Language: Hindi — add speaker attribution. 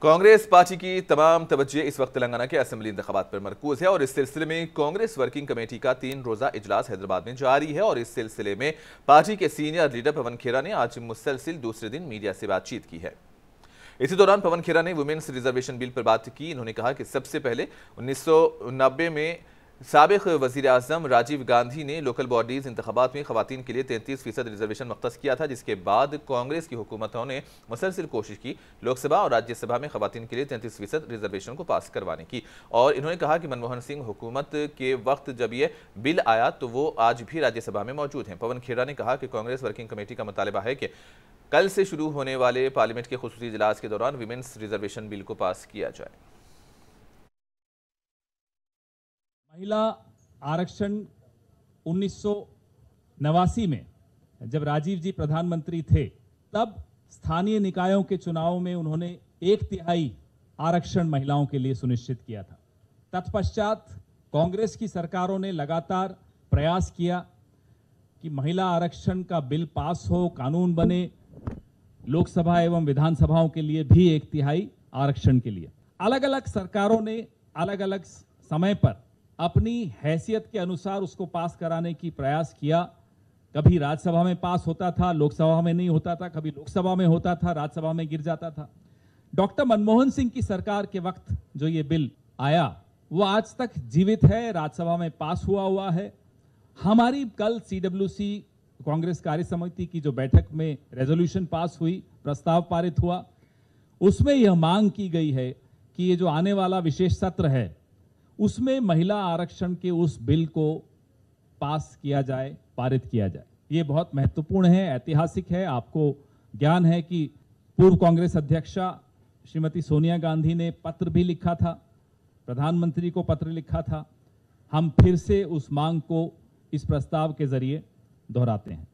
Speaker 1: कांग्रेस पार्टी की तमाम तवज्जो इस वक्त तेलंगाना के असेंबली इंतखाबात पर मरकूज है और इस सिलसिले में कांग्रेस वर्किंग कमेटी का 3 रोजा इजलास हैदराबाद में जारी है। और इस सिलसिले में पार्टी के सीनियर लीडर पवन खेरा ने आज मुसलसिल दूसरे दिन मीडिया से बातचीत की है। इसी दौरान पवन खेरा ने वुमेन्स रिजर्वेशन बिल पर बात की। इन्होंने कहा कि सबसे पहले 1990 में साबिक वजीर आजम राजीव गांधी ने लोकल बॉडीज इंतखाबात में खवातीन के लिए 33% रिजर्वेशन मख्तस किया था, जिसके बाद कांग्रेस की हुकूमतों ने मुसलसिल कोशिश की लोकसभा और राज्यसभा में खवातीन के लिए 33% रिजर्वेशन को पास करवाने की। और इन्होंने कहा कि मनमोहन सिंह हुकूमत के वक्त जब ये बिल आया तो वो आज भी राज्यसभा में मौजूद हैं। पवन खेरा ने कहा कि कांग्रेस वर्किंग कमेटी का मुतालबा है कि कल से शुरू होने वाले पार्लियामेंट के खुसूसी इजलास के दौरान विमेंस रिजर्वेशन बिल को पास किया जाए।
Speaker 2: महिला आरक्षण 1989 में जब राजीव जी प्रधानमंत्री थे तब स्थानीय निकायों के चुनाव में उन्होंने 1/3 आरक्षण महिलाओं के लिए सुनिश्चित किया था। तत्पश्चात कांग्रेस की सरकारों ने लगातार प्रयास किया कि महिला आरक्षण का बिल पास हो, कानून बने, लोकसभा एवं विधानसभाओं के लिए भी 1/3 आरक्षण के लिए। अलग अलग सरकारों ने अलग अलग समय पर अपनी हैसियत के अनुसार उसको पास कराने की प्रयास किया। कभी राज्यसभा में पास होता था, लोकसभा में नहीं होता था, कभी लोकसभा में होता था, राज्यसभा में गिर जाता था। डॉक्टर मनमोहन सिंह की सरकार के वक्त जो ये बिल आया वो आज तक जीवित है, राज्यसभा में पास हुआ है। हमारी कल CWC कांग्रेस कार्य समिति की जो बैठक में रेजोल्यूशन पास हुई, प्रस्ताव पारित हुआ, उसमें यह मांग की गई है कि ये जो आने वाला विशेष सत्र है उसमें महिला आरक्षण के उस बिल को पास किया जाए, पारित किया जाए। ये बहुत महत्वपूर्ण है, ऐतिहासिक है। आपको ज्ञान है कि पूर्व कांग्रेस अध्यक्षा श्रीमती सोनिया गांधी ने पत्र भी लिखा था, प्रधानमंत्री को पत्र लिखा था। हम फिर से उस मांग को इस प्रस्ताव के जरिए दोहराते हैं।